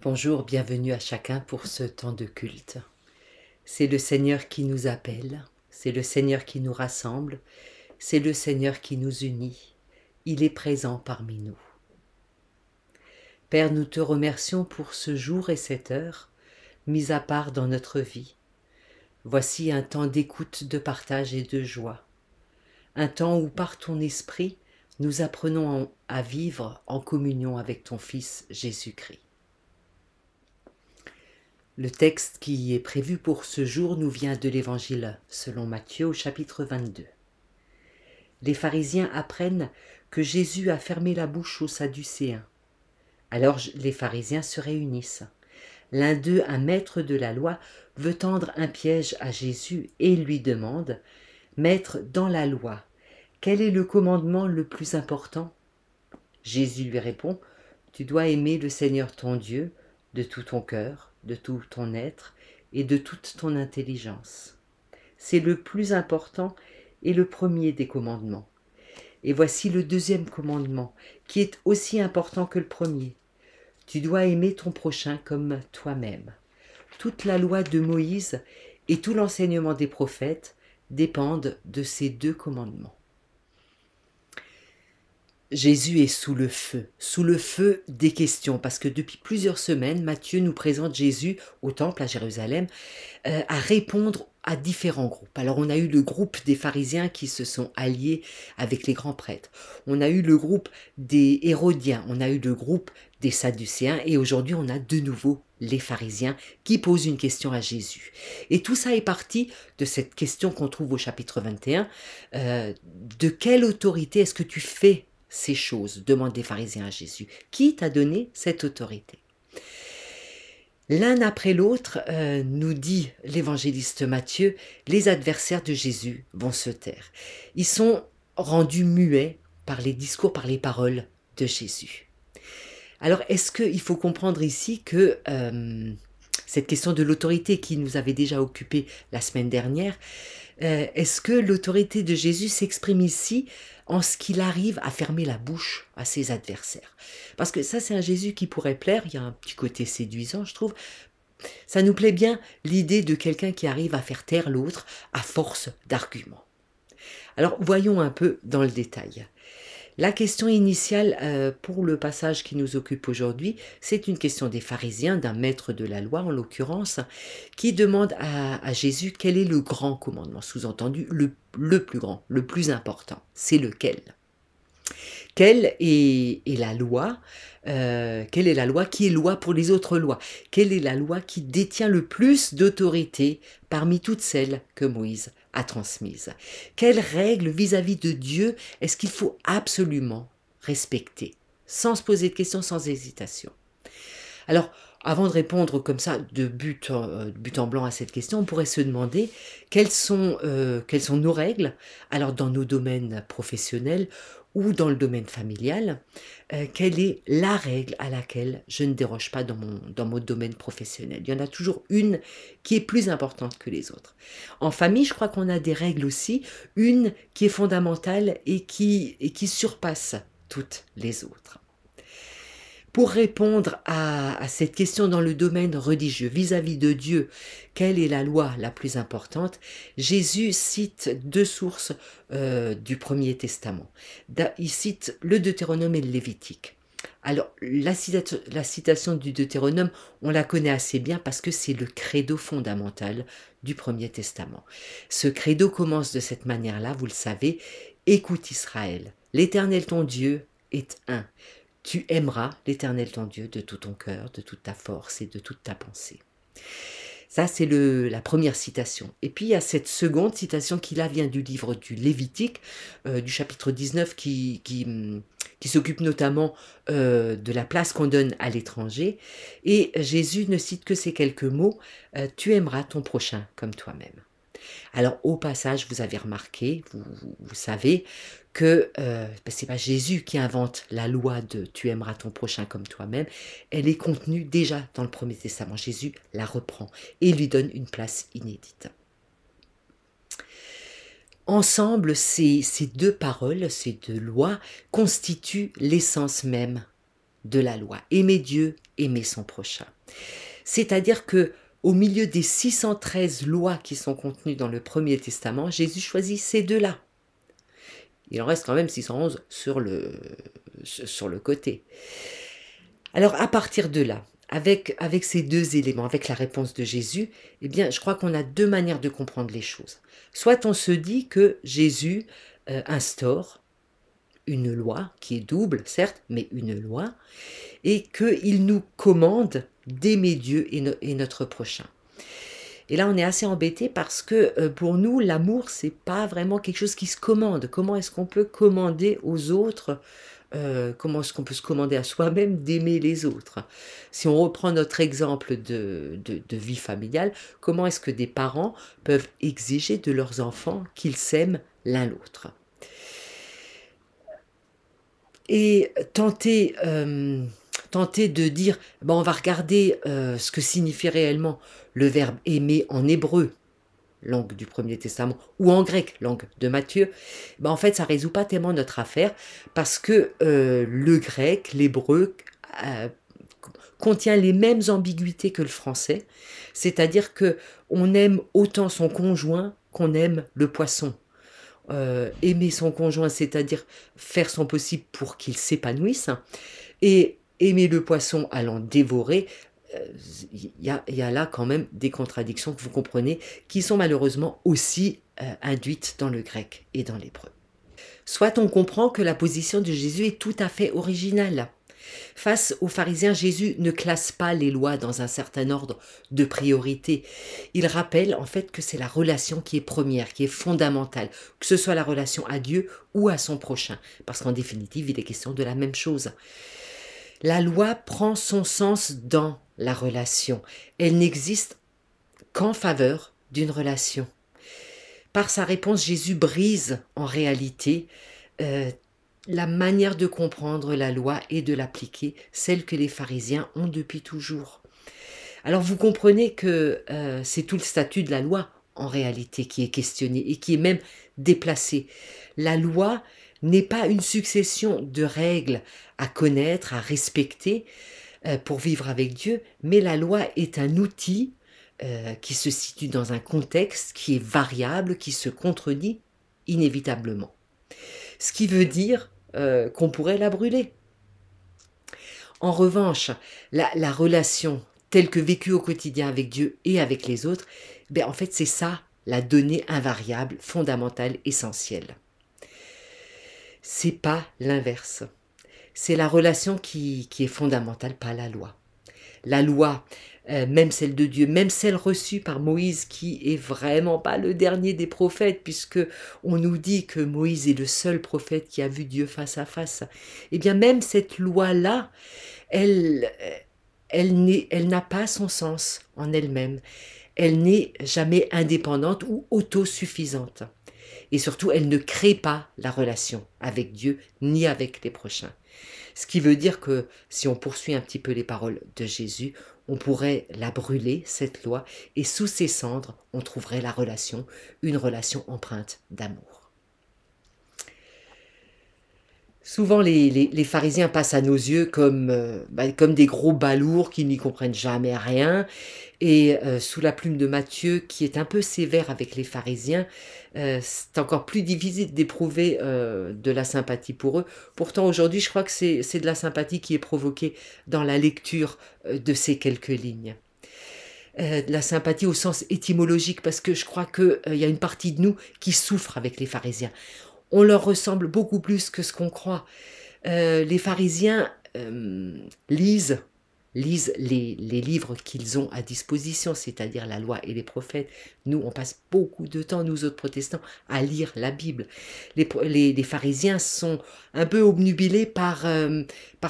Bonjour, bienvenue à chacun pour ce temps de culte. C'est le Seigneur qui nous appelle, c'est le Seigneur qui nous rassemble, c'est le Seigneur qui nous unit. Il est présent parmi nous. Père, nous te remercions pour ce jour et cette heure, mis à part dans notre vie. Voici un temps d'écoute, de partage et de joie. Un temps où par ton esprit, nous apprenons à vivre en communion avec ton Fils Jésus-Christ. Le texte qui est prévu pour ce jour nous vient de l'Évangile selon Matthieu au chapitre 22. Les pharisiens apprennent que Jésus a fermé la bouche aux Sadducéens. Alors les pharisiens se réunissent. L'un d'eux, un maître de la loi, veut tendre un piège à Jésus et lui demande « Maître, dans la loi, quel est le commandement le plus important ?» Jésus lui répond « Tu dois aimer le Seigneur ton Dieu de tout ton cœur, de tout ton être et de toute ton intelligence. C'est le plus important et le premier des commandements. Et voici le deuxième commandement, qui est aussi important que le premier. Tu dois aimer ton prochain comme toi-même. Toute la loi de Moïse et tout l'enseignement des prophètes dépendent de ces deux commandements. Jésus est sous le feu des questions, parce que depuis plusieurs semaines, Matthieu nous présente Jésus au temple à Jérusalem à répondre à différents groupes. Alors on a eu le groupe des pharisiens qui se sont alliés avec les grands prêtres. On a eu le groupe des Hérodiens, on a eu le groupe des Sadducéens et aujourd'hui on a de nouveau les pharisiens qui posent une question à Jésus. Et tout ça est parti de cette question qu'on trouve au chapitre 21. De quelle autorité est-ce que tu fais ces choses, demandent les pharisiens à Jésus. Qui t'a donné cette autorité? L'un après l'autre, nous dit l'évangéliste Matthieu, les adversaires de Jésus vont se taire. Ils sont rendus muets par les discours, par les paroles de Jésus. Alors, est-ce qu'il faut comprendre ici que cette question de l'autorité qui nous avait déjà occupé la semaine dernière, est-ce que l'autorité de Jésus s'exprime ici en ce qu'il arrive à fermer la bouche à ses adversaires? Parce que ça, c'est un Jésus qui pourrait plaire, il y a un petit côté séduisant, je trouve. Ça nous plaît bien l'idée de quelqu'un qui arrive à faire taire l'autre à force d'arguments. Alors, voyons un peu dans le détail. La question initiale pour le passage qui nous occupe aujourd'hui, c'est une question des pharisiens, d'un maître de la loi en l'occurrence, qui demande à Jésus quel est le grand commandement, sous-entendu le plus grand, le plus important, c'est lequel? Quelle est la loi? Quelle est la loi qui est loi pour les autres lois? Quelle est la loi qui détient le plus d'autorité parmi toutes celles que Moïse a transmises? Quelles règles vis-à-vis de Dieu est-ce qu'il faut absolument respecter, sans se poser de questions, sans hésitation? Alors, avant de répondre comme ça de but en blanc à cette question, on pourrait se demander quelles sont nos règles, alors dans nos domaines professionnels ou dans le domaine familial, quelle est la règle à laquelle je ne déroge pas dans mon domaine professionnel? Il y en a toujours une qui est plus importante que les autres. En famille, je crois qu'on a des règles aussi, une qui est fondamentale et qui surpasse toutes les autres. Pour répondre à cette question dans le domaine religieux, vis-à-vis de Dieu, quelle est la loi la plus importante? Jésus cite deux sources du Premier Testament. Il cite le Deutéronome et le Lévitique. Alors, la citation du Deutéronome, on la connaît assez bien parce que c'est le credo fondamental du Premier Testament. Ce credo commence de cette manière-là, vous le savez, « Écoute Israël, l'Éternel ton Dieu est un. Tu aimeras l'Éternel ton Dieu de tout ton cœur, de toute ta force et de toute ta pensée. » Ça, c'est la première citation. Et puis, il y a cette seconde citation qui, là, vient du livre du Lévitique, du chapitre 19, qui s'occupe notamment de la place qu'on donne à l'étranger. Et Jésus ne cite que ces quelques mots, « Tu aimeras ton prochain comme toi-même. » Alors, au passage, vous avez remarqué, vous savez, que c'est pas Jésus qui invente la loi de « tu aimeras ton prochain comme toi-même », elle est contenue déjà dans le Premier Testament. Jésus la reprend et lui donne une place inédite. Ensemble, ces deux paroles, ces deux lois, constituent l'essence même de la loi. Aimer Dieu, aimer son prochain. C'est-à-dire que au milieu des 613 lois qui sont contenues dans le Premier Testament, Jésus choisit ces deux-là. Il en reste quand même 611 sur le côté. Alors à partir de là, avec ces deux éléments, avec la réponse de Jésus, eh bien, je crois qu'on a deux manières de comprendre les choses. Soit on se dit que Jésus instaure une loi qui est double, certes, mais une loi, et qu'il nous commande d'aimer Dieu et notre prochain. Et là, on est assez embêté parce que pour nous, l'amour, c'est pas vraiment quelque chose qui se commande. Comment est-ce qu'on peut commander aux autres comment est-ce qu'on peut se commander à soi-même d'aimer les autres? Si on reprend notre exemple de vie familiale, comment est-ce que des parents peuvent exiger de leurs enfants qu'ils s'aiment l'un l'autre? Et tenter de dire, on va regarder ce que signifie réellement le verbe aimer en hébreu, langue du Premier Testament, ou en grec, langue de Matthieu, en fait, ça ne résout pas tellement notre affaire, parce que le grec, l'hébreu, contient les mêmes ambiguïtés que le français, c'est-à-dire que on aime autant son conjoint qu'on aime le poisson. Aimer son conjoint, c'est-à-dire faire son possible pour qu'il s'épanouisse, et aimer le poisson allant dévorer, il y a là quand même des contradictions que vous comprenez, qui sont malheureusement aussi induites dans le grec et dans l'hébreu. Soit on comprend que la position de Jésus est tout à fait originale. Face aux pharisiens, Jésus ne classe pas les lois dans un certain ordre de priorité. Il rappelle en fait que c'est la relation qui est première, qui est fondamentale, que ce soit la relation à Dieu ou à son prochain, parce qu'en définitive, il est question de la même chose. La loi prend son sens dans la relation. Elle n'existe qu'en faveur d'une relation. Par sa réponse, Jésus brise en réalité la manière de comprendre la loi et de l'appliquer, celle que les pharisiens ont depuis toujours. Alors vous comprenez que c'est tout le statut de la loi en réalité qui est questionné et qui est même déplacé. La loi n'est pas une succession de règles à connaître, à respecter pour vivre avec Dieu, mais la loi est un outil qui se situe dans un contexte qui est variable, qui se contredit inévitablement. Ce qui veut dire qu'on pourrait la brûler. En revanche, la relation telle que vécue au quotidien avec Dieu et avec les autres, en fait c'est ça la donnée invariable, fondamentale, essentielle. C'est pas l'inverse. C'est la relation qui est fondamentale, pas la loi. La loi, même celle de Dieu, même celle reçue par Moïse, qui est vraiment pas le dernier des prophètes, puisque on nous dit que Moïse est le seul prophète qui a vu Dieu face à face. Eh bien, même cette loi-là, elle n'a pas son sens en elle-même. Elle n'est jamais indépendante ou autosuffisante. Et surtout, elle ne crée pas la relation avec Dieu ni avec les prochains. Ce qui veut dire que si on poursuit un petit peu les paroles de Jésus, on pourrait la brûler, cette loi, et sous ses cendres, on trouverait la relation, une relation empreinte d'amour. Souvent, les pharisiens passent à nos yeux comme des gros balourds qui n'y comprennent jamais rien. Et sous la plume de Matthieu, qui est un peu sévère avec les pharisiens, c'est encore plus difficile d'éprouver de la sympathie pour eux. Pourtant, aujourd'hui, je crois que c'est de la sympathie qui est provoquée dans la lecture de ces quelques lignes. De la sympathie au sens étymologique, parce que je crois qu'il y a une partie de nous qui souffre avec les pharisiens. On leur ressemble beaucoup plus que ce qu'on croit. Les pharisiens lisent les livres qu'ils ont à disposition, c'est-à-dire la loi et les prophètes. Nous, on passe beaucoup de temps, nous autres protestants, à lire la Bible. Les pharisiens sont un peu obnubilés par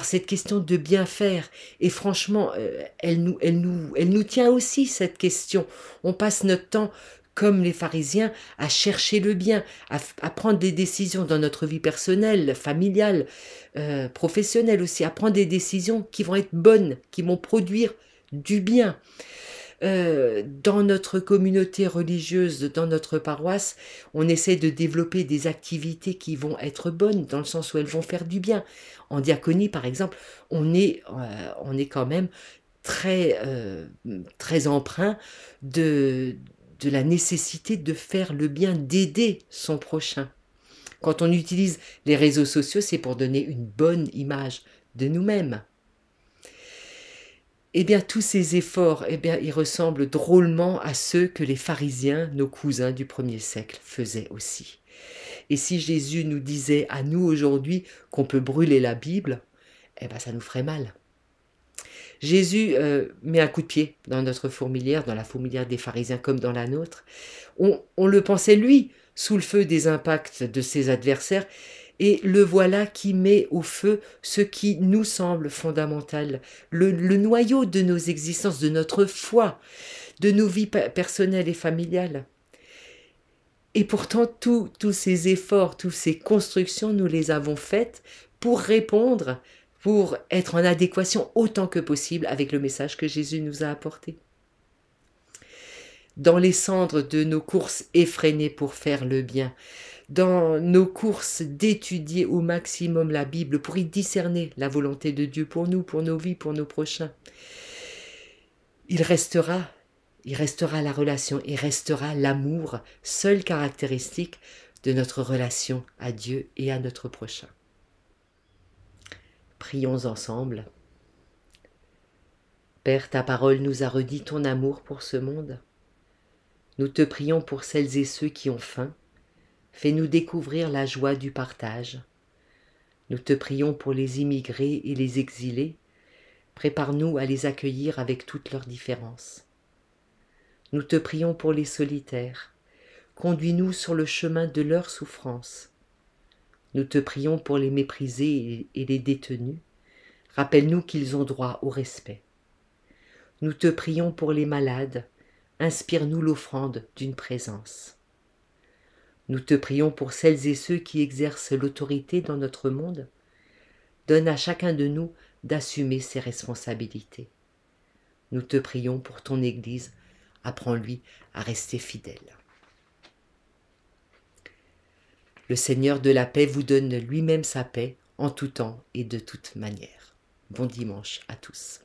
cette question de bien faire. Et franchement, elle nous tient aussi, cette question. On passe notre temps, comme les pharisiens, à chercher le bien, à prendre des décisions dans notre vie personnelle, familiale, professionnelle aussi, à prendre des décisions qui vont être bonnes, qui vont produire du bien. Dans notre communauté religieuse, dans notre paroisse, on essaie de développer des activités qui vont être bonnes, dans le sens où elles vont faire du bien. En diaconie, par exemple, on est quand même très, très empreint de la nécessité de faire le bien, d'aider son prochain. Quand on utilise les réseaux sociaux, c'est pour donner une bonne image de nous-mêmes. Eh bien, tous ces efforts, eh bien, ils ressemblent drôlement à ceux que les pharisiens, nos cousins du 1er siècle, faisaient aussi. Et si Jésus nous disait à nous aujourd'hui qu'on peut brûler la Bible, eh bien, ça nous ferait mal. Jésus met un coup de pied dans notre fourmilière, dans la fourmilière des pharisiens comme dans la nôtre. On le pensait lui, sous le feu des impacts de ses adversaires, et le voilà qui met au feu ce qui nous semble fondamental, le noyau de nos existences, de notre foi, de nos vies personnelles et familiales. Et pourtant, tous ces efforts, toutes ces constructions, nous les avons faites pour répondre, pour être en adéquation autant que possible avec le message que Jésus nous a apporté. Dans les cendres de nos courses effrénées pour faire le bien, dans nos courses d'étudier au maximum la Bible pour y discerner la volonté de Dieu pour nous, pour nos vies, pour nos prochains, il restera la relation, il restera l'amour, seule caractéristique de notre relation à Dieu et à notre prochain. Prions ensemble. Père, ta parole nous a redit ton amour pour ce monde. Nous te prions pour celles et ceux qui ont faim. Fais-nous découvrir la joie du partage. Nous te prions pour les immigrés et les exilés. Prépare-nous à les accueillir avec toutes leurs différences. Nous te prions pour les solitaires. Conduis-nous sur le chemin de leur souffrance. Nous te prions pour les méprisés et les détenus. Rappelle-nous qu'ils ont droit au respect. Nous te prions pour les malades. Inspire-nous l'offrande d'une présence. Nous te prions pour celles et ceux qui exercent l'autorité dans notre monde. Donne à chacun de nous d'assumer ses responsabilités. Nous te prions pour ton Église. Apprends-lui à rester fidèle. Le Seigneur de la paix vous donne lui-même sa paix en tout temps et de toute manière. Bon dimanche à tous.